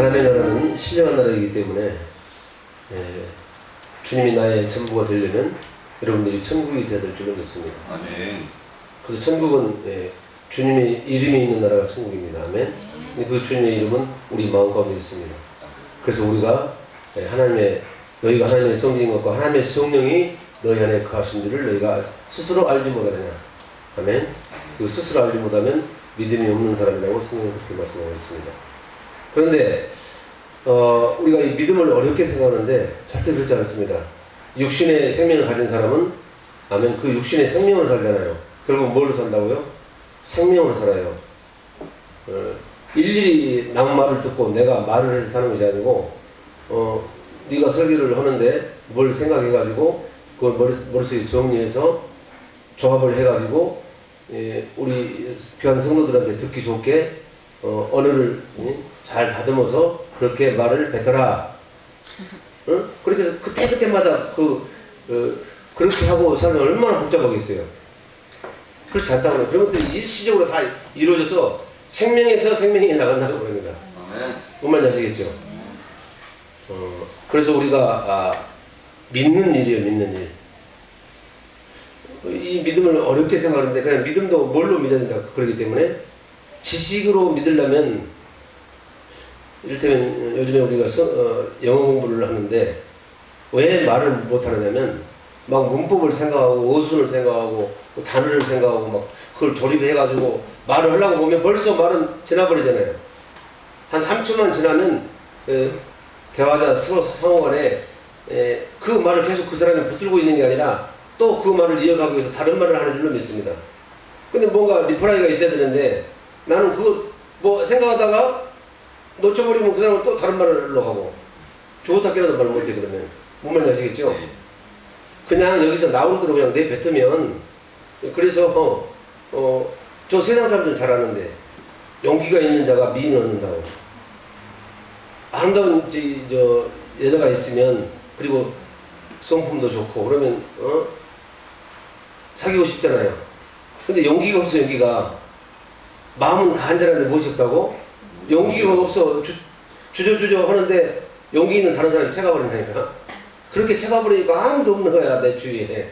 하나님의 나라는 신령한 나라이기 때문에 주님이 나의 전부가 되려면 여러분들이 천국이 되어야 될 줄로 믿습니다. 아멘. 그래서 천국은 주님의 이름이 있는 나라가 천국입니다. 아멘. 그 주님의 이름은 우리 마음 가운데 있습니다. 그래서 우리가 너희가 하나님의 성령인 것과 하나님의 성령이 너희 안에 거하신 줄을 너희가 스스로 알지 못하느냐. 아멘. 그 스스로 알지 못하면 믿음이 없는 사람이라고 성경은 그렇게 말씀하고 있습니다. 그런데 우리가 이 믿음을 어렵게 생각하는데 절대 그렇지 않습니다. 육신의 생명을 가진 사람은 아멘 그 육신의 생명을 살잖아요. 결국 뭘로 산다고요? 생명을 살아요. 일일이 남 말을 듣고 내가 말을 해서 사는 것이 아니고 네가 설교를 하는데 뭘 생각해가지고 그걸 머릿속에 정리해서 조합을 해가지고 우리 귀한 성도들한테 듣기 좋게 언어를 잘 다듬어서 그렇게 말을 뱉어라. 그렇게 그때마다 그렇게 하고 살면 얼마나 복잡하겠어요. 그렇지 않다고요. 그런 것들이 일시적으로 다 이루어져서 생명에서 생명이 나간다고 그럽니다. 뭔 말인지 아시겠죠? 그래서 우리가 믿는 일이에요. 믿는 일. 이 믿음을 어렵게 생각하는데 그냥 믿음도 뭘로 믿어야 된다 그러기 때문에 지식으로 믿으려면 이를테면 요즘에 우리가 영어 공부를 하는데 왜 말을 못하느냐면 막 문법을 생각하고 어순을 생각하고 단어를 생각하고 막 그걸 조립해가지고 말을 하려고 보면 벌써 말은 지나버리잖아요. 한 3초만 지나면 대화자 상호 간에 그 말을 계속 그 사람이 붙들고 있는 게 아니라 또 그 말을 이어가기 위해서 다른 말을 하는 줄로 믿습니다. 근데 뭔가 리플라이가 있어야 되는데 나는 뭐 생각하다가 놓쳐버리면 그 사람은 또 다른 말을 하려고 하고 좋다 깨라도 말 못해. 그러면 뭔 말인지 아시겠죠? 그냥 여기서 나오는 대로 그냥 내뱉으면 그래서 저 세상 사람들은 잘 아는데 용기가 있는 자가 미인을 얻는다고. 아름다운 여자가 있으면 그리고 성품도 좋고 그러면 사귀고 싶잖아요. 근데 용기가 없어. 용기가 마음은 간절한데 무엇이 없다고? 용기가 없어. 주저주저 하는데 용기 있는 다른 사람이 채가버린다니까. 그렇게 채가버리니까 아무도 없는 거야 내 주위에.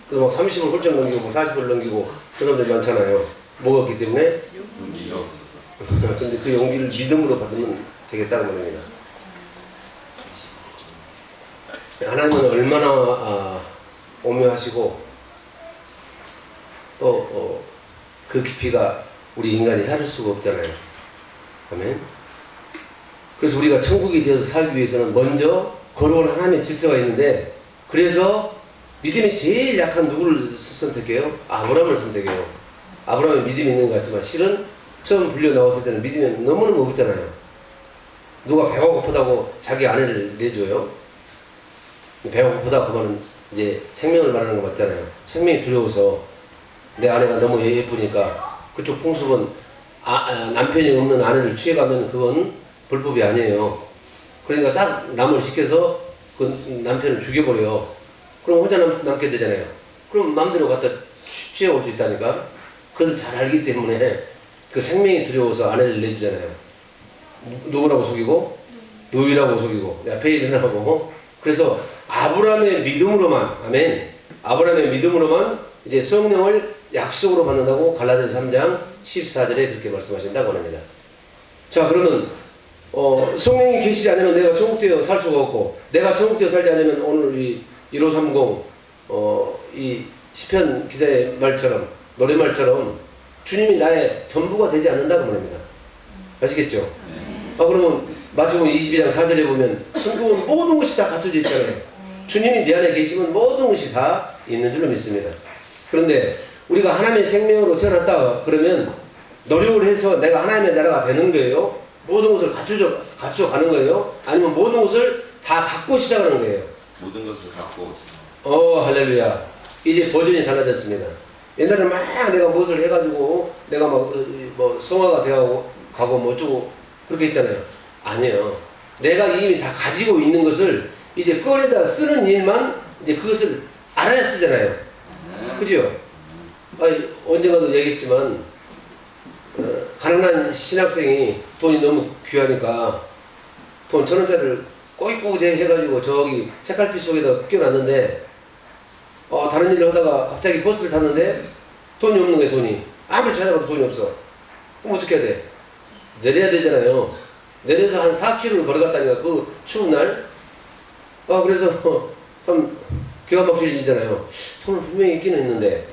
그래서 막 30을 훌쩍 넘기고 40을 넘기고 그런 사람들이 많잖아요. 뭐가 없기 때문에? 용기가 없어서. 근데 그 용기를 믿음으로 받으면 되겠다는 말입니다. 하나님은 얼마나 오묘하시고 또 그 깊이가 우리 인간이 헤아릴 수가 없잖아요. 아멘. 그래서 우리가 천국이 되어서 살기 위해서는 먼저 거룩한 하나님의 질서가 있는데 그래서 믿음이 제일 약한 누구를 선택해요? 아브라함을 선택해요. 아브라함이 믿음이 있는 것 같지만 실은 처음 불려 나왔을 때는 믿음이 너무너무 없잖아요. 누가 배가 고프다고 자기 아내를 내줘요? 배가 고프다 그 말은 이제 생명을 말하는 거 맞잖아요. 생명이 두려워서 내 아내가 너무 예쁘니까 그쪽 풍습은 남편이 없는 아내를 취해가면 그건 불법이 아니에요. 그러니까 싹 남을 시켜서 그 남편을 죽여버려요. 그럼 혼자 남게 되잖아요. 그럼 마음대로 갖다 취해올 수 있다니까. 그것을 잘 알기 때문에 그 생명이 두려워서 아내를 내주잖아요. 누구라고 속이고? 노이라고 속이고 베일이라고. 그래서 아브라함의 믿음으로만 아멘. 아브라함의 믿음으로만 이제 성령을 약속으로 받는다고 갈라디아서 3장 14절에 그렇게 말씀하신다고 합니다. 자 그러면 성령이 계시지 않으면 내가 천국되어 살 수가 없고 내가 천국되어 살지 않으면 오늘 이 1530 이 시편 기자의 말처럼 노래말처럼 주님이 나의 전부가 되지 않는다고 말합니다. 아시겠죠? 그러면 마태복음 22장 4절에 보면 천국은 모든 것이 다 갖춰져 있잖아요. 주님이 내 안에 계시면 모든 것이 다 있는 줄로 믿습니다. 그런데 우리가 하나님의 생명으로 태어났다 그러면 노력을 해서 내가 하나님의 나라가 되는 거예요? 모든 것을 갖춰 가는 거예요? 아니면 모든 것을 다 갖고 시작하는 거예요? 모든 것을 갖고. 할렐루야. 이제 버전이 달라졌습니다. 옛날에 막 내가 무엇을 해가지고 내가 뭐 성화가 되어가고 뭐 어쩌고 그렇게 했잖아요. 아니에요. 내가 이미 다 가지고 있는 것을 이제 꺼내다 쓰는 일만 이제 그것을 알아야 쓰잖아요. 그죠? 언젠가도 얘기했지만 가난한 신학생이 돈이 너무 귀하니까 돈 1,000원짜리를 꼬깃꼬깃 해가지고 저기 책갈피 속에다 끼워놨는데 다른 일을 하다가 갑자기 버스를 탔는데 돈이 없는 거야. 돈이 아무리 찾아가도 돈이 없어. 그럼 어떻게 해야 돼? 내려야 되잖아요. 내려서 한 4km를 걸어갔다니까 그 추운 날. 그래서 참 기가 막힐 일이잖아요. 돈을 분명히 있기는 있는데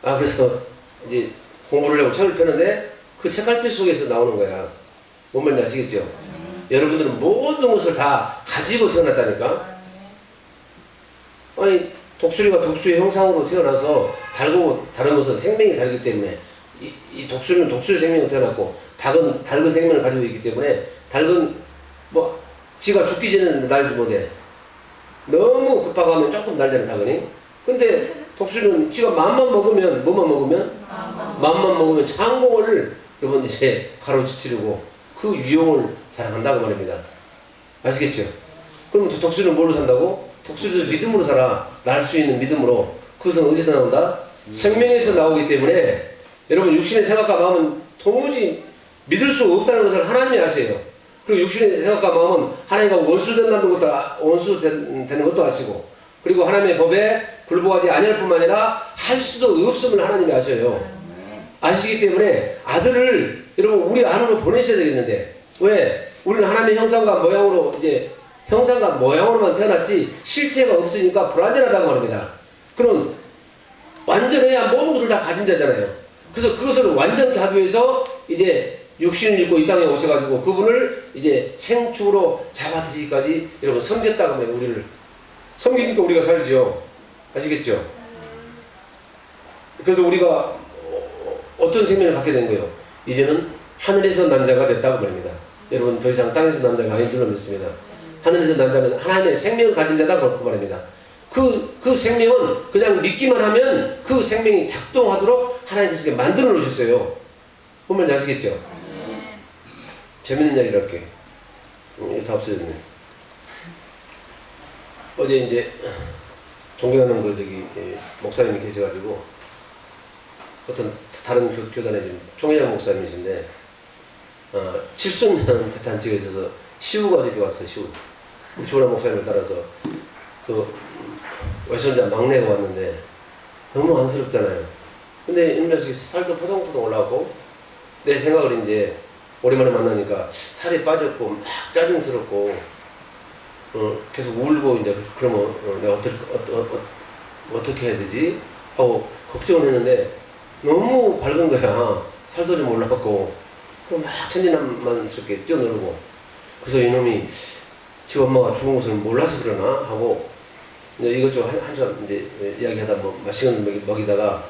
그래서 이제 공부를 하고 책을 펴는데 그 책갈피 속에서 나오는 거야. 뭔 말인지 아시겠죠? 여러분들은 모든 것을 다 가지고 태어났다니까. 아니 독수리가 독수리 형상으로 태어나서 닭하고 다른 것은 생명이 다르기 때문에 이 독수리는 독수리 생명으로 태어났고 닭은 닭의 생명을 가지고 있기 때문에 닭은 뭐 지가 죽기 전에는 날지 못해. 너무 급하고 하면 조금 날잖아 닭은. 근데 독수리는 지가 맘만 먹으면 뭐만 먹으면 맘만 먹으면 창공을 여러분 이제 가로지르고 그 위용을 자랑한다고 말입니다. 아시겠죠? 그럼 독수리는 뭘로 산다고? 독수리는 믿음으로 살아. 날 수 있는 믿음으로. 그것은 어디서 나온다? 생명에서 나오기 때문에 여러분 육신의 생각과 마음은 도무지 믿을 수 없다는 것을 하나님이 아세요. 그리고 육신의 생각과 마음은 하나님과 원수 되는 것도 아시고 그리고 하나님의 법에 불복하지 아니할 뿐만 아니라 할 수도 없음을 하나님이 아셔요. 아시기 때문에 아들을 여러분 우리 안으로 보내셔야 되겠는데 왜? 우리는 하나님의 형상과 모양으로 이제 형상과 모양으로만 태어났지 실체가 없으니까 불완전하다고 합니다. 그럼 완전해야 모든 것을 다 가진 자잖아요. 그래서 그것을 완전케 하기 위해서 이제 육신을 입고 이 땅에 오셔가지고 그분을 이제 생축으로 잡아드리기까지 여러분 섬겼다고 합니다. 우리를 섬기니까 우리가 살죠. 아시겠죠? 그래서 우리가 어떤 생명을 갖게 된 거예요? 이제는 하늘에서 난 자가 됐다고 말입니다. 여러분 더 이상 땅에서 난 자가 아닌 줄로 믿습니다. 하늘에서 난 자는 하나님의 생명을 가진 자다고 말합니다. 그 생명은 그냥 믿기만 하면 그 생명이 작동하도록 하나님께서 만들어 놓으셨어요. 보면 아시겠죠? 재밌는 이야기를 할게. 다 없어졌네. 어제 이제 존경하는 목사님이 계셔가지고 어떤 다른 교단의 좀 총회장 목사님이신데 70년 대탄지에 있어서 시우가 이렇게 왔어요. 시우. 우리 조라 목사님을 따라서 그 외손자 막내가 왔는데 너무 안쓰럽잖아요. 근데 인자식 살도 포동포동 올라오고 내 생각을 이제 오랜만에 만나니까 살이 빠졌고 막 짜증스럽고 계속 울고 이제 그러면 내가 어떻게 해야 되지? 하고 걱정을 했는데 너무 밝은 거야. 살도 좀 올라갔고 막 천진난만스럽게 뛰어놀고 그래서 이놈이 지 엄마가 죽은 것을 몰라서 그러나 하고 이제 이것저것 한참 이제 이야기하다 뭐 시간을 먹이다가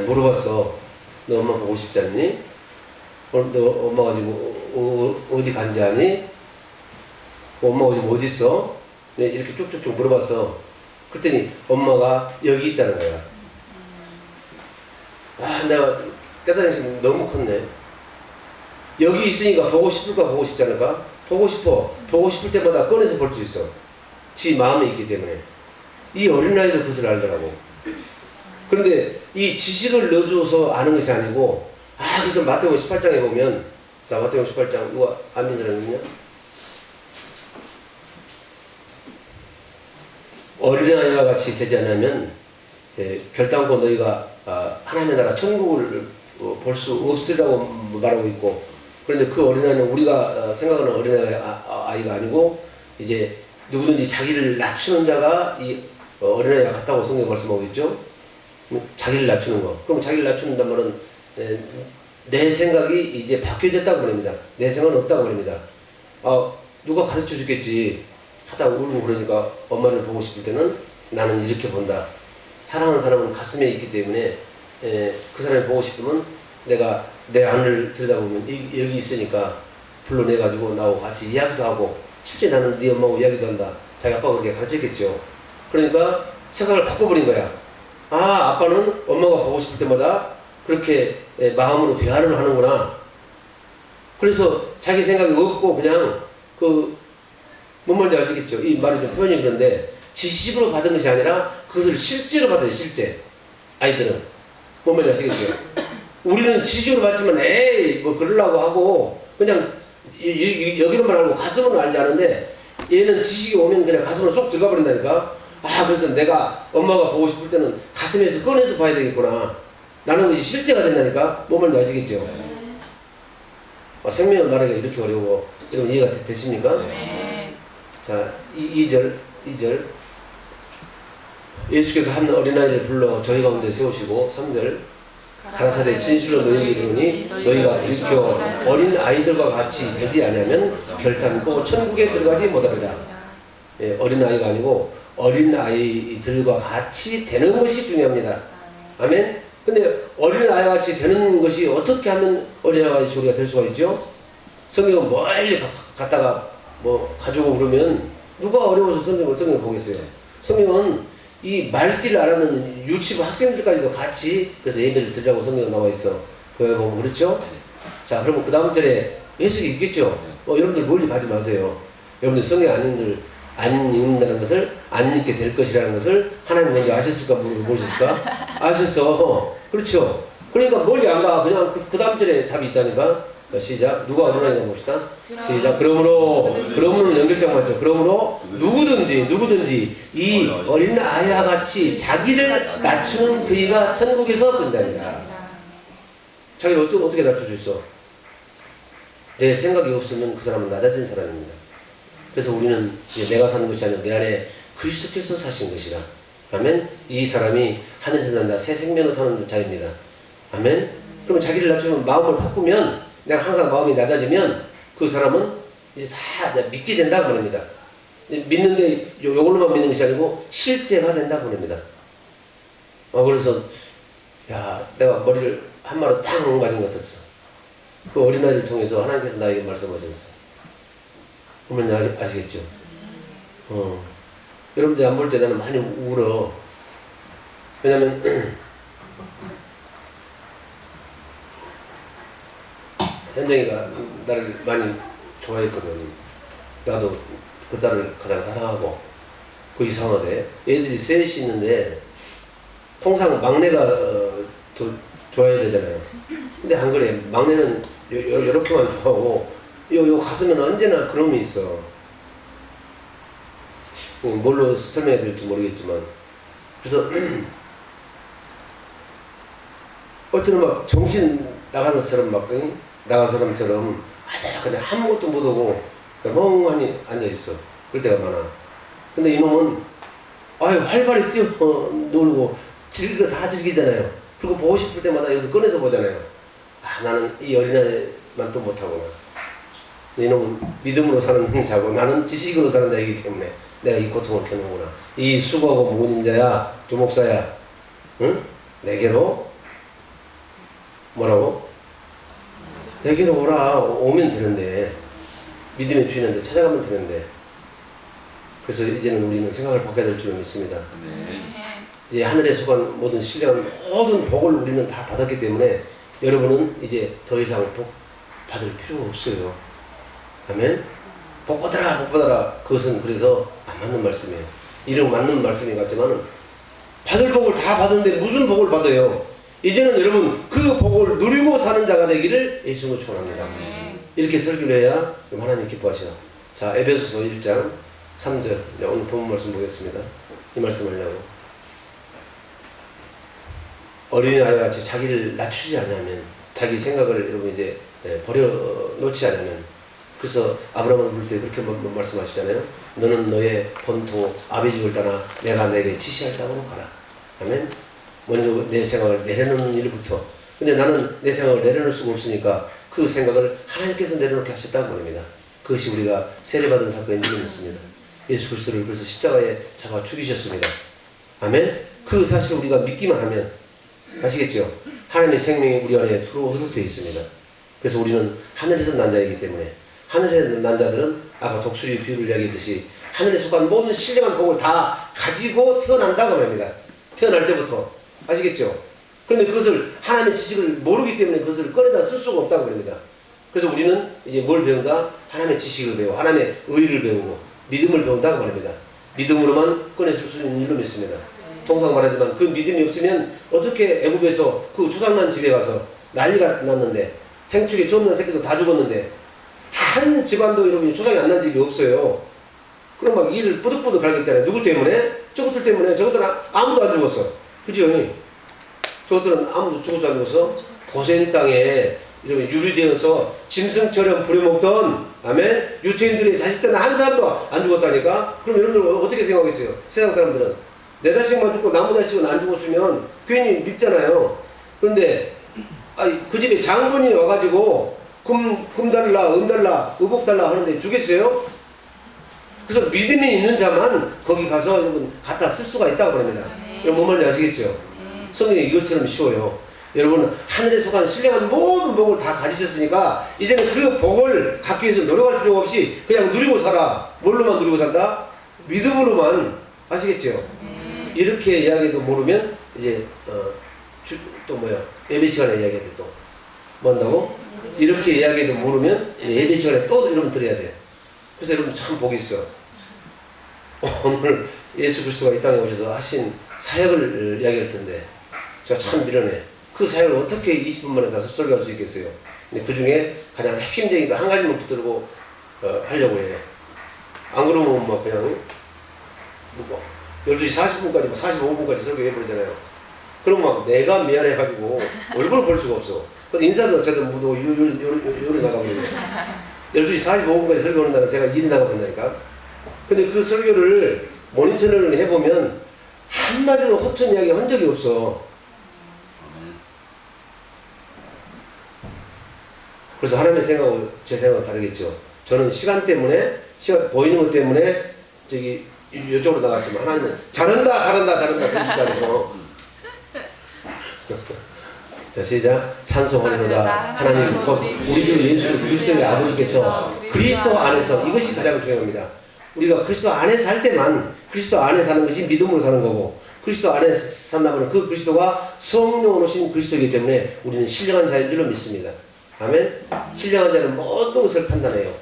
물어봤어. 너 엄마 보고 싶지 않니? 너 엄마가 지금 어디 간지 아니? 엄마가 지금 어디 있어? 이렇게 쭉쭉쭉 물어봤어. 그랬더니 엄마가 여기 있다는 거야. 내가 깨달은 것이 너무 컸네. 여기 있으니까 보고 싶을까 보고 싶지 않을까? 보고 싶어. 보고 싶을 때마다 꺼내서 볼 수 있어. 지 마음에 있기 때문에. 이 어린아이도 그것을 알더라고. 그런데 이 지식을 넣어줘서 아는 것이 아니고 그래서 마태복음 18장에 보면 자 마태복음 18장 누가 앉은 사람 있냐? 어린아이와 같이 되지 않으면 결단코 너희가 하나님의 나라 천국을 볼 수 없으라고 말하고 있고 그런데 그 어린아이는 우리가 생각하는 어린아이가 아니고 이제 누구든지 자기를 낮추는 자가 이 어린아이가 같다고 성경에 말씀하고 있죠. 자기를 낮추는 거. 그럼 자기를 낮추는단 말은 내 생각이 이제 바뀌어졌다고 말입니다. 내 생각은 없다고 말입니다. 누가 가르쳐 주겠지 하다 울고 그러니까 엄마를 보고 싶을 때는 나는 이렇게 본다. 사랑하는 사람은 가슴에 있기 때문에 그 사람이 보고 싶으면 내가 내 안을 들여다보면 여기 있으니까 불러내가지고 나하고 같이 이야기도 하고 실제 나는 네 엄마하고 이야기도 한다. 자기 아빠가 그렇게 가르쳤겠죠. 그러니까 생각을 바꿔버린 거야. 아빠는 엄마가 보고 싶을 때마다 그렇게 마음으로 대화를 하는구나. 그래서 자기 생각이 없고 그냥 뭔 말인지 아시겠죠? 이 말이 좀 표현이 그런데 지식으로 받은 것이 아니라 그것을 실제로 받아요. 실제 아이들은 뭔 말인지 아시겠죠? 우리는 지식으로 받지만 뭐 그러려고 하고 그냥 여기로만 알고 가슴은 알지 않은데 얘는 지식이 오면 그냥 가슴으로 쏙 들어가 버린다니까. 아, 그래서 내가 엄마가 보고 싶을 때는 가슴에서 꺼내서 봐야 되겠구나 라는 것이 실제가 된다니까. 뭔 말인지 아시겠죠? 생명을 말하기가 이렇게 어려워. 여러분 이해가 되십니까? 자, 2절 예수께서 한 어린아이를 불러 저희 가운데 세우시고 3절 가라사대 진실로 너희에게 이르노니 너희가 일켜 어린 아이들과 같이 되지 아니하면 결단코 천국에 들어가지 못하리라. 예, 어린 아이가 아니고 어린 아이들과 같이 되는 것이 중요합니다. 아멘. 근데 어린 아이와 같이 되는 것이 어떻게 하면 어린 아이와 같이 우리가 될 수가 있죠? 성경은 멀리 갔다가 뭐 가지고 그러면 누가 어려워서 성경을 보겠어요? 성경은 이 말귀를 알아는 유치부 학생들까지도 같이 그래서 예배를 드리라고 성경에 나와 있어. 그거 보면 그렇죠? 자, 그러면 그 다음 절에 해석이 있겠죠? 여러분들 멀리 가지 마세요. 여러분들 성경 안 읽는다는 것을 안 읽게 될 것이라는 것을 하나님 먼저 아셨을까 모르셨을까? 아셨어. 그렇죠? 그러니까 멀리 안 가. 그냥 그 다음 절에 답이 있다니까. 자, 시작. 누가 어린아이가 봅시다. 시작. 그러므로는 연결장 맞죠? 그러므로 누구든지 이 어린 아이와 같이 자기를 낮추는 그이가 천국에서 본다니라. 자기를 어떻게 낮출 수 있어? 내 생각이 없으면 그 사람은 낮아진 사람입니다. 그래서 우리는 내가 사는 것이 아니라 내 안에 그리스도께서 사신 것이라. 아멘. 이 사람이 하늘에서 난다 새 생명을 사는 자입니다. 아멘. 그러면 자기를 낮추면 마음을 바꾸면 내가 항상 마음이 낮아지면 그 사람은 이제 다 믿게 된다고 그럽니다. 믿는데 요걸로만 믿는 것이 아니고 실제가 된다고 그럽니다. 그래서 야, 내가 머리를 한 마리 딱 가진 것 같았어. 그 어린아이를 통해서 하나님께서 나에게 말씀하셨어. 그러면 아시겠죠? 여러분들 안 볼 때 나는 많이 울어. 왜냐면 현정이가 나를 많이 좋아했거든. 나도 그 딸을 가장 사랑하고. 그 이상하대. 애들이 셋이 있는데 통상 막내가 더 좋아해야 되잖아요. 근데 안 그래. 막내는 요렇게만 좋아하고 요 가슴에는 언제나 그놈이 있어. 뭘로 설명해야 될지 모르겠지만. 그래서 어쩌면 막 정신 나가는 사람 나간 사람처럼 그냥 아무것도 못하고 멍하니 앉아있어. 그럴 때가 많아. 근데 이놈은 활발히 뛰어 놀고 다 즐기잖아요. 그리고 보고 싶을 때마다 여기서 꺼내서 보잖아요. 나는 이 어린아이만 또 못하구나. 이놈은 믿음으로 사는 자고 나는 지식으로 사는 자이기 때문에 내가 이 고통을 겪는구나. 이 수고하고 무거운 자야, 두목사야, 응? 내게로 뭐라고? 내게로 오라. 오면 되는데 믿음의 주인한테 찾아가면 되는데. 그래서 이제는 우리는 생각을 바꿔야 될 줄을 믿습니다. 이제 하늘에 속한 모든 신령한 모든 복을 우리는 다 받았기 때문에 여러분은 이제 더 이상 복 받을 필요가 없어요. 아멘. 복 받아라. 그것은 그래서 안 맞는 말씀이에요. 이런 맞는 말씀이 같지만 받을 복을 다 받았는데 무슨 복을 받아요? 이제는 여러분 그 복을 누리고 사는 자가 되기를 예수님으로 축원합니다. 이렇게 설교를 해야 하나님 기뻐하시나. 자, 에베소서 1장 3절. 오늘 본문 말씀 보겠습니다. 이 말씀 하려고. 어린아이와 같이 자기를 낮추지 않으면 자기 생각을 여러분 이제 버려놓지 않으면. 그래서 아브라함을 부를 때 그렇게 말씀하시잖아요. 너는 너의 본토 아비 집을 떠나 내가 내게 지시할 땅으로 가라. 아멘. 먼저 내 생각을 내려놓는 일부터. 근데 나는 내 생각을 내려놓을 수가 없으니까 그 생각을 하나님께서 내려놓게 하셨다고 합니다. 그것이 우리가 세례받은 사건인 줄 믿습니다. 예수 그리스도를 그래서 십자가에 잡아 죽이셨습니다. 아멘. 그 사실을 우리가 믿기만 하면 아시겠죠? 하나님의 생명이 우리 안에 투로 되어 있습니다. 그래서 우리는 하늘에서 난 자이기 때문에 하늘에서 난 자들은 아까 독수리 비유를 이야기했듯이 하늘에 속한 모든 신령한 복을 다 가지고 태어난다고 합니다. 태어날 때부터. 아시겠죠? 그런데 그것을 하나님의 지식을 모르기 때문에 그것을 꺼내다 쓸 수가 없다고 합니다. 그래서 우리는 이제 뭘 배운다? 하나님의 지식을 배우고 하나님의 의를 배우고 믿음을 배운다고 말합니다. 믿음으로만 꺼내쓸 수 있는 일로 믿습니다. 통상 말하지만 그 믿음이 없으면 어떻게 애굽에서 그 조상난 집에 가서 난리가 났는데 생축에 처음 난 새끼도 다 죽었는데 한 집안도 여러분 초상이 안 난 집이 없어요. 그럼 막 일을 뿌득뿌득 갈겼잖아요. 누구 때문에? 저것들 때문에. 저것들은 아무도 안 죽었어. 그죠? 저것들은 아무도 죽어서 안 죽었어. 고센 땅에 이렇게 유리되어서 짐승처럼 부려먹던, 아멘, 유태인들의 자식들은 한 사람도 안 죽었다니까. 그럼 여러분들 어떻게 생각하겠어요? 세상 사람들은 내 자식만 죽고 나무 자식은 안 죽었으면 괜히 밉잖아요. 그런데 그 집에 장본이 와가지고 금 달라, 은 달라, 의복 달라 하는데 주겠어요? 그래서 믿음이 있는 자만 거기 가서 여러분 갖다 쓸 수가 있다고 그럽니다. 여러분 뭔 말인지 아시겠죠? 성경이 이것처럼 쉬워요. 여러분 하늘에 속한 신령한 모든 복을 다 가지셨으니까 이제는 그 복을 갖기 위해서 노력할 필요가 없이 그냥 누리고 살아. 뭘로만 누리고 산다? 믿음으로만. 아시겠죠? 이렇게 이야기도 모르면 이제 또 뭐야 예배 시간에 이야기해도 또 뭔다고? 이렇게 이야기해도 모르면 예배 시간에 또 여러분 들어야 돼. 그래서 여러분 참 복이 있어. 오늘 예수 그리스도가 이 땅에 오셔서 하신 사역을 이야기할 텐데 제가 참 미련해. 그 사역을 어떻게 20분 만에 다 설교할 수 있겠어요? 근데 그 중에 가장 핵심적인 거 한 가지만 붙들고 하려고 해요. 안 그러면 뭐 그냥 12시 40분까지 45분까지 설교해버리잖아요. 그럼 막 내가 미안해가지고 얼굴을 볼 수가 없어. 그래서 인사도 어쨌든 못 오고 요리 나가버리고 12시 45분까지 설교하는 날은 제가 일이 나가버린다니까. 근데 그 설교를 모니터링을 해보면 한마디도 허튼 이야기 한 적이 없어. 그래서 하나님의 생각하고 제 생각은 다르겠죠. 저는 시간 때문에, 시간 보이는 것 때문에 저기 이쪽으로 나갔지만 하나님은 잘한다 그러시다니요. 자, 시작. 찬송하리로다. 하나님 곧 우리 주 예수 그리스도의 아버지께서 그리스도 안에서, 이것이 가장 중요합니다. 우리가 그리스도 안에 살 때만, 그리스도 안에 사는 것이 믿음으로 사는 거고, 그리스도 안에 산다면 그 그리스도가 성령으로 오신 그리스도이기 때문에 우리는 신령한 자인 줄로 믿습니다. 아멘. 신령한 자는 모든 것을 판단해요.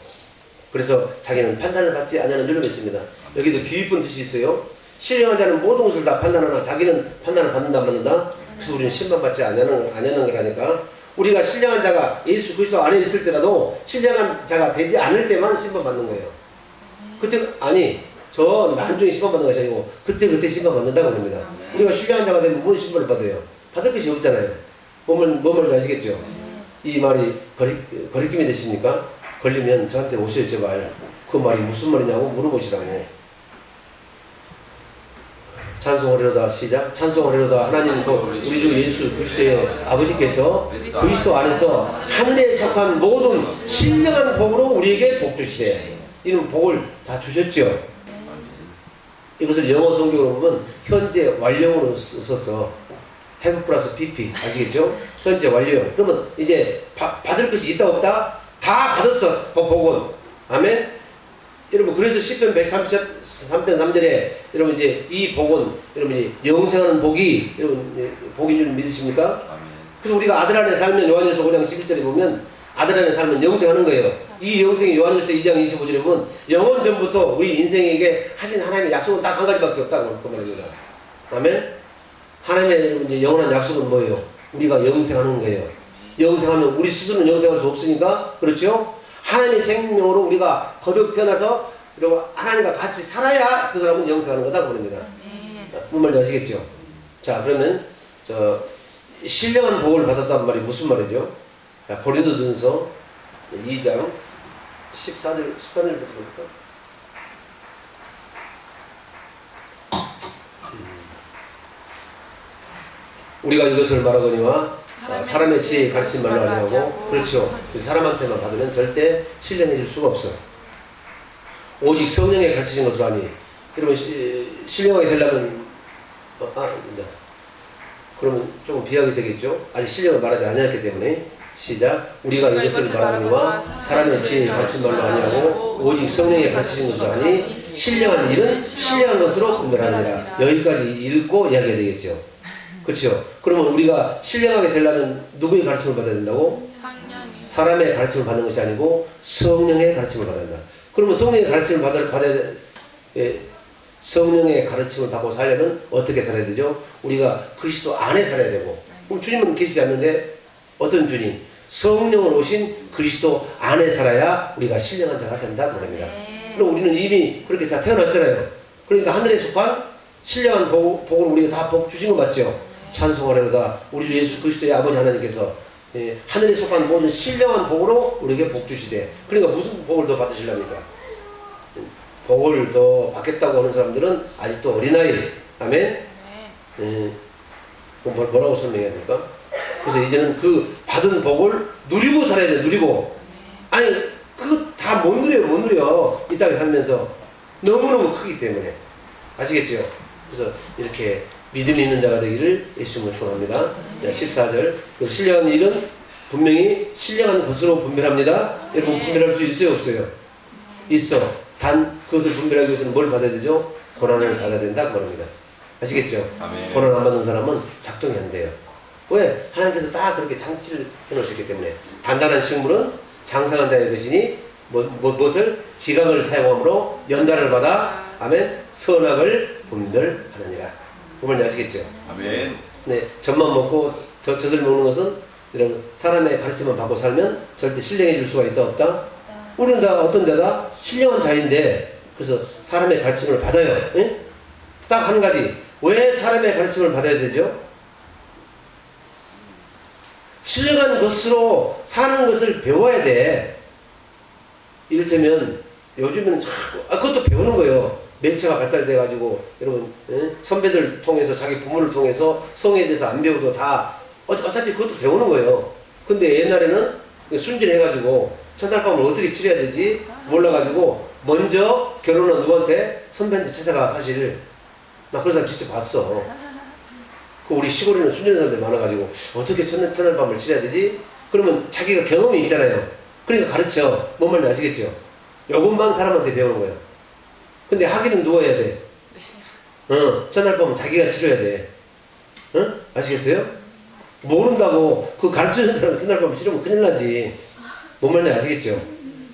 그래서 자기는 판단을 받지 않는 줄로 믿습니다. 여기도 귀깊은 뜻이 있어요. 신령한 자는 모든 것을 다 판단하나 자기는 판단을 받는다 받는다. 그래서 우리는 심판받지 않는 거라니까. 우리가 신령한 자가 예수 그리스도 안에 있을지라도 신령한 자가 되지 않을 때만 심판받는 거예요. 그때 아니 저 나중에 심판받는 것이 아니고 그때 심판받는다고 합니다. 우리가 신령한 자가 되면 무슨 심판을 받아요? 받을 것이 없잖아요. 뭔 말인지 아시겠죠? 이 말이 거리낌이 되십니까? 걸리면 저한테 오셔요 제발. 그 말이 무슨 말이냐고 물어보시라고. 찬송하리로다. 시작. 찬송하리로다. 하나님 우리 주 예수 그리스도의 아버지께서 그리스도 안에서 하늘에 속한 모든 신령한 복으로 우리에게 복 주시되. 이런 복을 다 주셨죠. 이것을 영어 성경으로 보면 현재 완료로 써서 have 플러스 pp 아시겠죠? 현재 완료. 그러면 이제 받을 것이 있다 없다? 다 받았어. 복은. 아멘. 여러분 그래서 10편 133편 3절에 여러분 이제 이 복은 여러분 영생하는 복이 여러분 복인 줄 믿으십니까? 그래서 우리가 아들 안에 살면 요한일서 5장 11절에 보면 아들 안에 살면 영생하는 거예요. 이 영생이 요한일서 2장 25절에 보면 영원 전부터 우리 인생에게 하신 하나님의 약속은 딱 한 가지밖에 없다고 그 말입니다. 아멘. 하나님의 이제 영원한 약속은 뭐예요? 우리가 영생하는 거예요. 영생하면 우리 스스로는 영생할 수 없으니까 그렇죠? 하나님의 생명으로 우리가 거듭 태어나서 하나님과 같이 살아야 그 사람은 영생하는 거다 그럽니다. 뭔 말인지 아시겠죠? 자 그러면 신령한 복을 받았단 말이 무슨 말이죠? 고린도전서 2장 14절부터 볼까? 우리가 이것을 말하거니와 사람의 지혜에 가르친 말로 아니하고 그렇죠. 사람한테만 받으면 절대 신령해질 수가 없어. 오직 성령에 가르치신 것으로 하니 여러분 신령하게 되려면 그러면 조금 비하게 되겠죠. 아직 신령을 말하지 않았기 때문에 시작. 우리가 이것을 말하거니와 사람의 지혜에 가르친 말로 아니하고 오직 성령에 가르치신 것으로 하니 신령한 일은 신령한 것으로 분별하느니라. 여기까지 읽고 이야기가 되겠죠. 그렇죠. 그러면 우리가 신령하게 되려면 누구의 가르침을 받아야 된다고? 사람의 가르침을 받는 것이 아니고 성령의 가르침을 받아야 된다. 그러면 성령의 가르침을 성령의 가르침을 받고 살려면 어떻게 살아야 되죠? 우리가 그리스도 안에 살아야 되고. 그럼 주님은 계시지 않는데 어떤 주님? 성령으로 오신 그리스도 안에 살아야 우리가 신령한 자가 된다 그럽니다. 그럼 우리는 이미 그렇게 다 태어났잖아요. 그러니까 하늘에 속한 신령한 복을 우리가 다 복 주신 거 맞죠? 찬송하려다 우리 예수 그리스도의 아버지 하나님께서 하늘에 속한 모든 신령한 복으로 우리에게 복 주시되, 그러니까 무슨 복을 더 받으시렵니까? 복을 더 받겠다고 하는 사람들은 아직도 어린아이. 아멘? 뭐라고 설명해야 될까? 그래서 이제는 그 받은 복을 누리고 살아야 돼. 누리고. 아니 그거 다 못 누려요. 못 누려. 이 땅에 살면서 너무너무 크기 때문에. 아시겠죠? 그래서 이렇게 믿음이 있는 자가 되기를 예수님을 축원합니다. 14절. 신령한 일은 분명히 신령한 것으로 분별합니다. 여러분 분별할 수 있어요? 없어요? 있어. 단 그것을 분별하기 위해서는 뭘 받아야 되죠? 고난을 받아야 된다 그 말입니다. 아시겠죠? 아멘. 고난 안 받는 사람은 작동이 안 돼요. 왜? 하나님께서 다 그렇게 장치를 해놓으셨기 때문에. 단단한 식물은 장성한 자의 것이니 무엇을? 지각을 사용함으로 연단을 받아 아멘 선악을 분별하느니라. 그 말인지 아시겠죠? 아멘. 네, 젖만 먹고 젖을 먹는 것은 이런 사람의 가르침만 받고 살면 절대 신령해질 수가 있다 없다? 우리는 다 어떤 자다? 신령한 자인데, 그래서 사람의 가르침을 받아요. 딱 한 가지. 왜 사람의 가르침을 받아야 되죠? 신령한 것으로 사는 것을 배워야 돼. 이를테면 요즘은 자꾸 그것도 배우는 거예요. 매체가 발달돼가지고 여러분 선배들 통해서 자기 부모를 통해서 성에 대해서 안 배워도 다 어차피 그것도 배우는 거예요. 근데 옛날에는 순진해가지고 첫날밤을 어떻게 치러야 되지 몰라가지고 먼저 결혼은 누구한테? 선배한테 찾아가. 사실 나 그런 사람 직접 봤어. 그 우리 시골에는 순진한 사람들이 많아가지고 어떻게 첫날밤을 치러야 되지? 그러면 자기가 경험이 있잖아요. 그러니까 가르쳐. 뭔 말인지 아시겠죠? 요것만 사람한테 배우는 거예요. 근데 하기는 누가 해야 돼? 첫날밤은 자기가 치러야 돼. 아시겠어요? 모른다고 그 가르쳐주는 사람 첫날밤을 치르면 큰일 나지. 뭔 말인지 아시겠죠?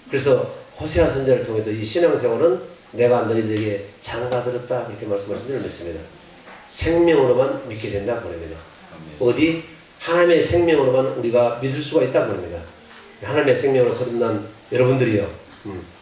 그래서 호세아 선지자를 통해서 이 신앙생활은 내가 너희들에게 장가들었다 그렇게 말씀하신 줄을 믿습니다. 생명으로만 믿게 된다 그럽니다. 어디? 하나님의 생명으로만 우리가 믿을 수가 있다 그럽니다. 하나님의 생명을 거듭난 여러분들이요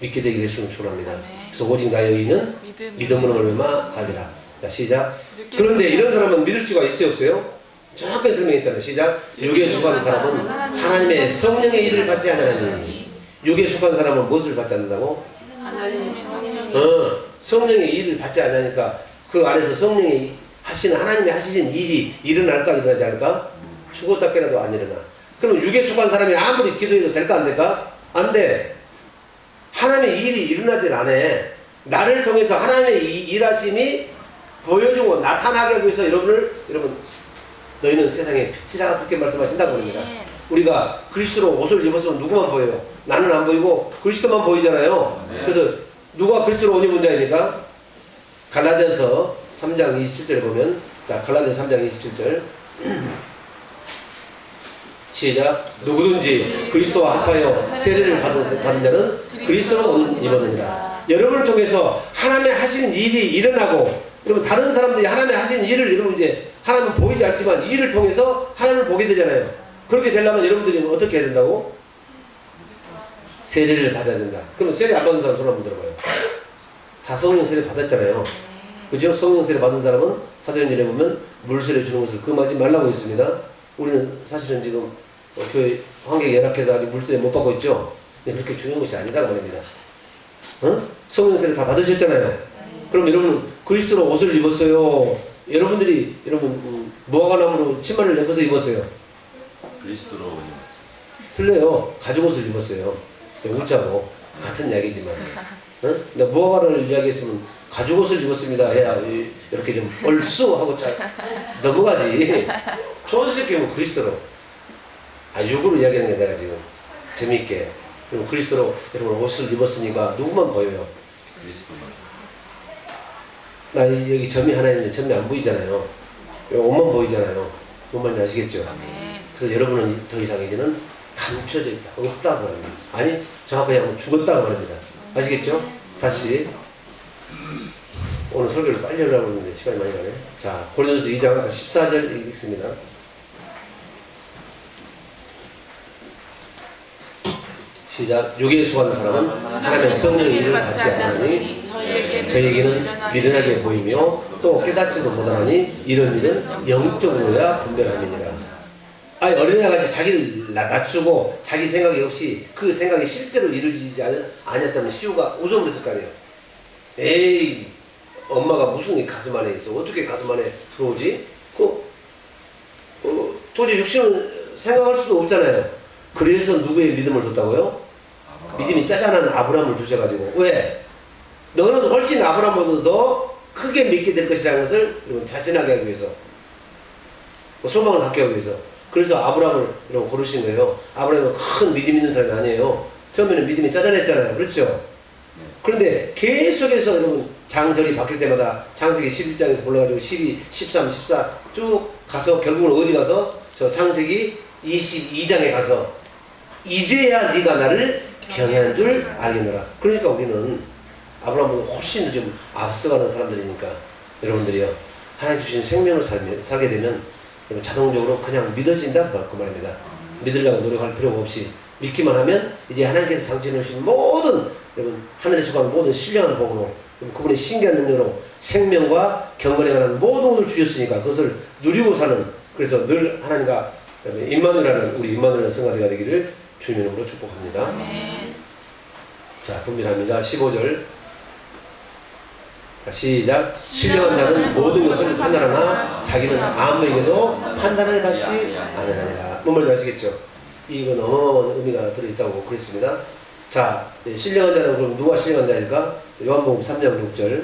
믿게 되기를 예수님을 축원합니다. 그래서 오직 나의 의인은 믿음으로 말미암아 살리라. 자 시작. 그런데 이런 사람은 믿을 수가 있어요 없어요? 정확하게 설명했잖아요. 시작. 육에 속한 사람은 하나님의 성령의 일을 받지 않으니. 육에 속한 사람은 무엇을 받지 않는다고? 성령의 일을 받지 않으니까 그 안에서 성령이 하시는 하나님이 하시는 일이 일어날까 일어나지 않을까? 죽었다 깨어나도 안 일어나. 그럼 육에 속한 사람이 아무리 기도해도 될까 안 될까? 안 돼. 하나님의 일이 일어나질 않아. 나를 통해서 하나님의 일하심이 보여주고 나타나게 하기 위해서 여러분 너희는 세상에 빛이라 그렇게 말씀하신다고 합니다. 우리가 그리스도로 옷을 입었으면 누구만 보여요? 나는 안 보이고 그리스도만 보이잖아요. 그래서 누가 그리스도로 옷 입은 자입니까? 갈라디아서 3장 27절에 보면, 자 갈라디아서 3장 27절 시작. 누구든지 그리스도와 합하여 세례를 받은 자는 그리스도로 옷 입었느니라. 여러분을 통해서 하나님의 하시는 일이 일어나고, 여러분 다른 사람들이 하나님의 하시는 일을 여러분 이제 하나님은 보이지 않지만 이 일을 통해서 하나님을 보게 되잖아요. 그렇게 되려면 여러분들이 어떻게 해야 된다고? 세례를 받아야 된다. 그럼 세례 안 받은 사람 손 한번 들어봐요. 다 성령 세례 받았잖아요. 그죠? 성령 세례 받은 사람은 사도행전에 보면 물 세례 주는 것을 금하지 말라고 했습니다. 우리는 사실은 지금 교회 환경이 열악해서 아직 물 세례 못 받고 있죠. 근데 그렇게 중요한 것이 아니다고 말입니다. 성령 세례 다 받으셨잖아요. 그럼 여러분 그리스도로 옷을 입었어요. 여러분들이 무화과나무로 치마를 내어서 입었어요. 그리스도로 입었어요. 틀려요. 가죽 옷을 입었어요. 웃자고 같은 이야기지만. 근데 무화과를 이야기했으면 가죽 옷을 입었습니다 해야 이렇게 좀 얼쑤 하고 넘어가지. 조금씩 뭐 그리스도로. 육으로 이야기하는 게 내가 지금 재미있게. 그럼 그리스도로 여러분 옷을 입었으니까 누구만 보여요? 그리스도만. 나 여기 점이 하나 있는데 점이 안 보이잖아요. 옷만 보이잖아요. 뭔 말인지 아시겠죠? 그래서 여러분은 더 이상 이제는 감춰져 있다. 없다고 합니다. 아니 정확하게 하면 죽었다고 합니다. 아시겠죠? 다시 오늘 설교를 빨리 하려고 했는데 시간이 많이 가네. 자 고린도서 2장 14절 읽겠습니다. 시작. 육에 속한 사람은 하나님의 성령의 일을 받지 않으니 저에게는 미련하게 보이며 또 깨닫지도 못하니 이런 일은 영적으로야 분별함이니라. 아니 어린애같이 자기를 낮추고 자기 생각이 없이 그 생각이 실제로 이루어지지 않았다면 시우가 웃어버렸을 거 아니에요. 에이 엄마가 무슨 가슴 안에 있어. 어떻게 가슴 안에 들어오지? 도저히 육신을 생각할 수도 없잖아요. 그래서 누구의 믿음을 뒀다고요? 믿음이 짜잔한 아브라함을 두셔가지고. 왜? 너는 훨씬 아브라함보다 더 크게 믿게 될 것이라는 것을 여러분 자신하게 하기 위해서, 소망을 갖게 하기 위해서. 그래서 아브라함을 여러분 고르신 거예요. 아브라함은 큰 믿음 있는 사람이 아니에요. 처음에는 믿음이 짜잔했잖아요. 그렇죠? 그런데 계속해서 여러분 장절이 바뀔 때마다 창세기 11장에서 올라가지고 12, 13, 14 쭉 가서 결국은 어디 가서 저 창세기 22장에 가서 이제야 네가 나를 경외하는 줄 알겠노라. 그러니까 우리는 아브라함보다 훨씬 더 좀 앞서가는 사람들이니까 여러분들이요, 하나님 주신 생명을 살게 되면 자동적으로 그냥 믿어진다 그 말입니다. 믿으려고 노력할 필요가 없이 믿기만 하면 이제 하나님께서 장치해 놓으신 모든 여러분 하늘에 속한 모든 신령한 복으로 그분의 신기한 능력으로 생명과 경건에 관한 모든 것을 주셨으니까 그것을 누리고 사는, 그래서 늘 하나님과 임마누엘이라는 우리 임마누엘 성가대가 되기를 주님의 이름으로 축복합니다. 아멘. 자, 분별합니다. 15절. 자, 시작. 신령한 자는 모든 것을 판단하나 자기는 아무에게도 판단을 받지 않으리라. 뭔 말인지 아시겠죠? 이건 어마어마한 의미가 들어있다고 그랬습니다. 자, 신령한 자는 그럼 누가 신령한 자일까? 요한복음 3장 6절.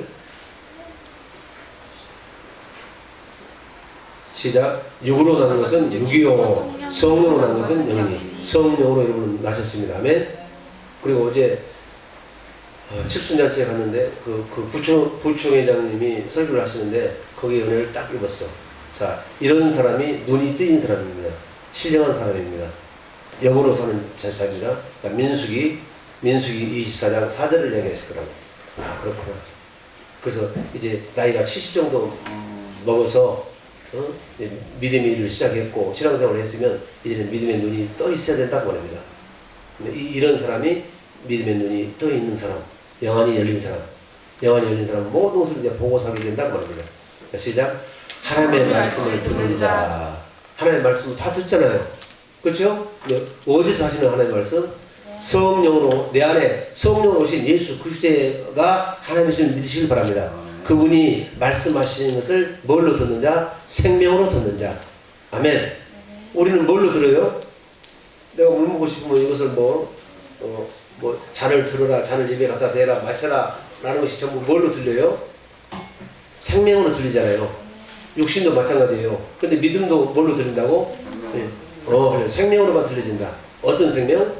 시작. 육으로 나는 것은 육이요 성령으로 나는 것은 영이니. 성령으로 여러분 나셨습니다. 아멘. 그리고 어제 칠순잔치에 갔는데 그 부총회장님이 설교를 하시는데 거기에 은혜를 딱 입었어. 자, 이런 사람이 눈이 뜨인 사람입니다. 신령한 사람입니다. 영으로 사는 자입니다. 자, 민수기 24장 4절을 얘기했을 거라고. 그렇구나. 그래서 이제 나이가 70 정도 먹어서 믿음의 일을 시작했고 신앙생활을 했으면 이제는 믿음의 눈이 떠 있어야 된다고 말합니다. 이런 사람이 믿음의 눈이 떠 있는 사람, 영안이 열린 사람, 모든 것을 이제 보고 살게 된다고 말합니다. 시작. 하나님의 말씀을 듣는 자. 하나님의 말씀을 다 듣잖아요. 그렇죠? 어디서 하시는 하나님의 말씀? 성령으로, 내 안에 성령으로 오신 예수 그리스도가 하나님이심을 믿으시길 바랍니다. 그분이 말씀하시는 것을 뭘로 듣는 자? 생명으로 듣는 자. 아멘. 우리는 뭘로 들어요? 내가 물 먹고 싶으면 이것을 잔을 들어라, 잔을 입에 갖다 대라, 마셔라 라는 것이 전부 뭘로 들려요? 생명으로 들리잖아요. 육신도 마찬가지예요. 근데 믿음도 뭘로 들린다고? 그래. 생명으로만 들려진다. 어떤 생명?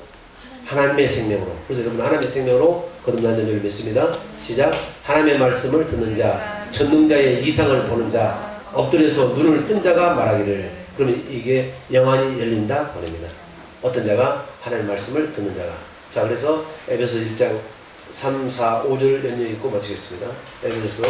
하나님의 생명으로. 그래서 여러분 하나님의 생명으로 거듭난 줄 믿습니다. 시작. 하나님의 말씀을 듣는 자, 전능자의 이상을 보는 자, 엎드려서 눈을 뜬 자가 말하기를. 그러면 이게 영안이 열린다 보냅니다. 어떤 자가? 하나님의 말씀을 듣는 자가. 자, 그래서 에베소 1장 3, 4, 5절 연결 읽고 마치겠습니다. 에베소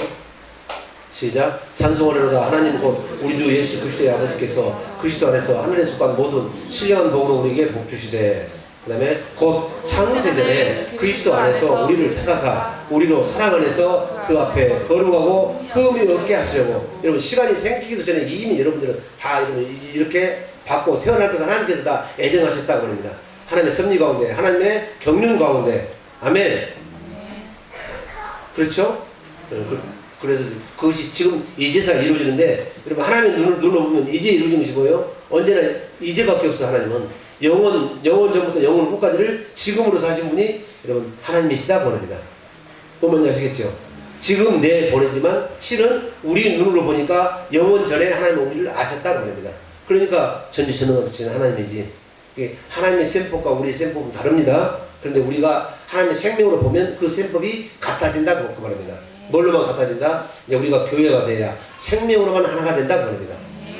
시작. 찬송하리로다. 하나님 곧 우리 주 예수 그리스도의 아버지께서 그리스도 안에서 하늘에 속한 모든 신령한 복으로 우리에게 복 주시되, 그 다음에 곧 창세전에 그리스도 안에서 우리를 택하사 우리로 사랑 안에서 그 앞에 거룩하고 흠이 없게 하시려고. 여러분 시간이 생기기도 전에 이미 여러분들은 다 이렇게 받고 태어날 것을 하나님께서 다 애정하셨다고 합니다. 하나님의 섭리 가운데, 하나님의 경륜 가운데. 아멘. 그렇죠? 그래서 그것이 지금 이제서 이루어지는데, 여러분 하나님의 눈으로 보면 이제 이루어진 것이 뭐예요? 언제나 이제밖에 없어. 하나님은 영원 전부터 영원 후까지를 지금으로 사신 분이 여러분 하나님이시다 보냅니다. 보면 아시겠죠? 지금 내 보내지만 실은 우리 눈으로 보니까 영원 전에 하나님은 우리를 아셨다고 합니다. 그러니까 전지전능하신 하나님이지. 하나님의 셈법과 우리의 셈법은 다릅니다. 그런데 우리가 하나님의 생명으로 보면 그 셈법이 같아진다고 그 말입니다. 뭘로만 같아진다? 이제 우리가 교회가 돼야 생명으로만 하나가 된다고 말입니다.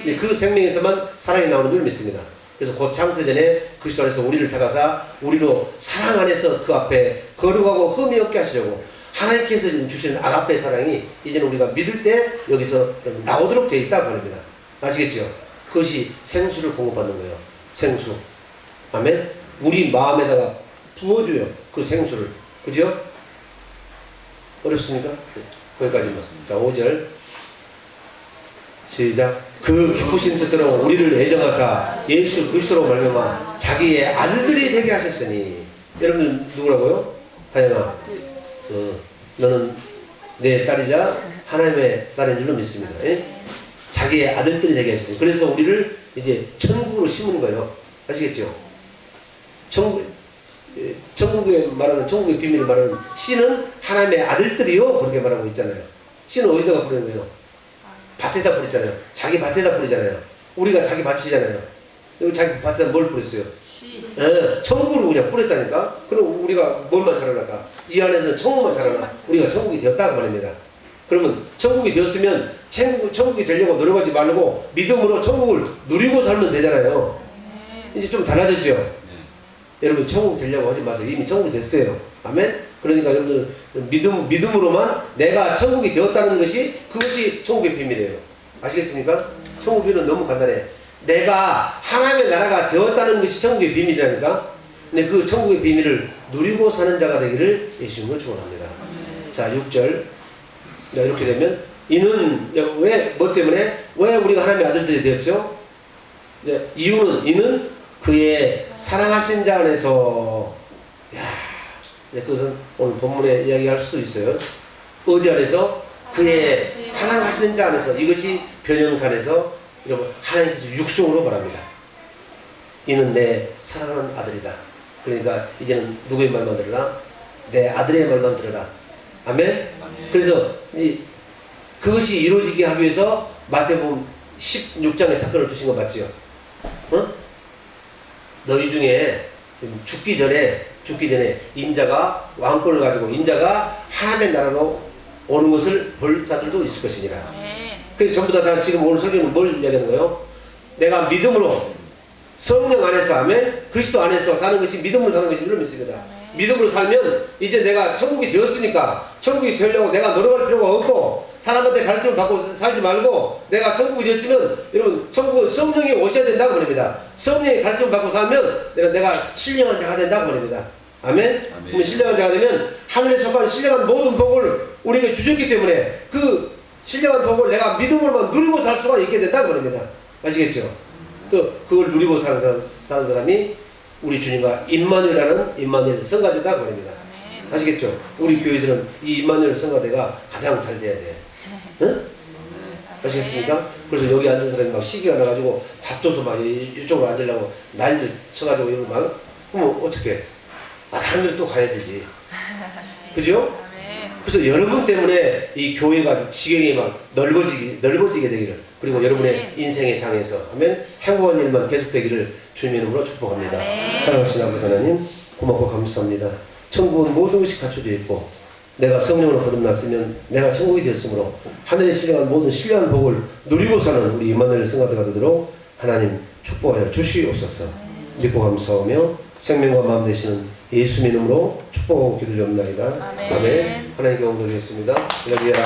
그 생명에서만 사랑이 나오는 줄 믿습니다. 그래서 곧 창세전에 그리스도 안에서 우리를 택하사 우리로 사랑 안에서 그 앞에 거룩하고 흠이 없게 하시려고 하나님께서 주시는 아가페 사랑이 이제는 우리가 믿을 때 여기서 나오도록 되어 있다고 합니다. 아시겠죠? 그것이 생수를 공급받는 거예요. 생수. 아멘. 우리 마음에다가 부어줘요. 그 생수를. 그죠? 어렵습니까? 거기까지만. 자, 5절. 시작. 그 기쁘신 뜻대로 우리를 애정하사 예수 그리스도로 말미암아 자기의 아들들이 되게 하셨으니. 여러분 누구라고요? 하영아. 너는 내 딸이자 하나님의 딸인 줄로 믿습니다. 예? 자기의 아들들이 되게 하셨으니. 그래서 우리를 이제 천국으로 심는 거예요. 아시겠죠? 천국에 말하는, 천국의 비밀을 말하는 씨는 하나님의 아들들이요. 그렇게 말하고 있잖아요. 씨는 어디다가 뿌리는 거예요? 밭에다 뿌리잖아요. 자기 밭에다 뿌리잖아요. 우리가 자기 밭이잖아요. 여기 자기 밭에다 뭘 뿌렸어요? 예, 천국으로 그냥 뿌렸다니까? 그럼 우리가 뭘만 자라날까? 이 안에서는 천국만 자라나? 우리가 천국이 되었다고 말입니다. 그러면 천국이 되었으면 천국이 되려고 노력하지 말고 믿음으로 천국을 누리고 살면 되잖아요. 이제 좀 달라졌죠? 여러분 천국 되려고 하지 마세요. 이미 천국이 됐어요. 아멘? 그러니까 여러분들 믿음으로만 내가 천국이 되었다는 것이 그것이 천국의 비밀이에요. 아시겠습니까? 천국의 비밀은 너무 간단해. 내가 하나님의 나라가 되었다는 것이 천국의 비밀이라니까. 근데 그 천국의 비밀을 누리고 사는 자가 되기를 예수님을 축원합니다. 자, 6절. 자, 이렇게 되면 이는 왜 뭐 때문에 왜 우리가 하나님의 아들들이 되었죠? 이유는 그의 사랑하신 자 안에서. 야, 그것은 오늘 본문에 이야기할 수도 있어요. 어디 안에서? 그의 사랑하시는 자 안에서. 이것이 변형산에서 여러분 하나님께서 육성으로 말합니다. 이는 내 사랑하는 아들이다. 그러니까 이제는 누구의 말만 들으라? 내 아들의 말만 들으라. 아멘? 그래서 그것이 이루어지게 하기 위해서 마태복음 16장의 사건을 두신 거 맞지요? 어? 너희 중에 죽기 전에 인자가 왕권을 가지고 인자가 하나님의 나라로 오는 것을 볼 자들도 있을 것이니라. 그래서 전부 다 지금 오늘 설교는 뭘 이야기하는 거예요? 내가 믿음으로 성령 안에서 하면 그리스도 안에서 사는 것이 믿음으로 사는 것인 줄 믿습니다. 믿음으로 살면 이제 내가 천국이 되었으니까 천국이 되려고 내가 노력할 필요가 없고 사람한테 가르침을 받고 살지 말고 내가 천국이 되었으면 여러분 천국은 성령이 오셔야 된다고 그럽니다. 성령이 가르침을 받고 살면 내가 신령한 자가 된다고 그럽니다. 아멘? 그러면 신령한 자가 되면 하늘에 속한 신령한 모든 복을 우리에게 주셨기 때문에 그 신령한 복을 내가 믿음으로만 누리고 살 수가 있게 된다고 그럽니다. 아시겠죠? 그걸 누리고 사는 사람이 우리 주님과 임마누엘 성가대다고 그럽니다. 아시겠죠? 우리 교회에서는 이 임마누엘 성가대가 가장 잘 돼야 돼. 응? 아시겠습니까? 그래서 여기 앉은 사람이 막 시기가 나가지고 답줘서 막 이쪽으로 앉으려고 난리를 쳐가지고 이러고 막 그러면 어떡해? 다른 데로 또 가야 되지. 그죠? 그래서 여러분 때문에 이 교회가 지경이 막 넓어지게 되기를, 그리고 여러분의 인생의 장에서 하면 행복한 일만 계속되기를 주님의 이름으로 축복합니다. 사랑하신 아버지 하나님, 고맙고 감사합니다. 천국은 모든 것이 갖춰져 있고 내가 성령으로 거듭났으면 내가 천국이 되었으므로 하늘에 신령한 모든 신령한 복을 누리고 사는 우리 임마누엘 성가대가 되도록 하나님 축복하여 주시옵소서. 믿고 감사하며 생명과 마음 되시는 예수 이름으로 축복하고 기도드립니다. 아멘. 하나님께 영광 드리겠습니다. 할렐루야.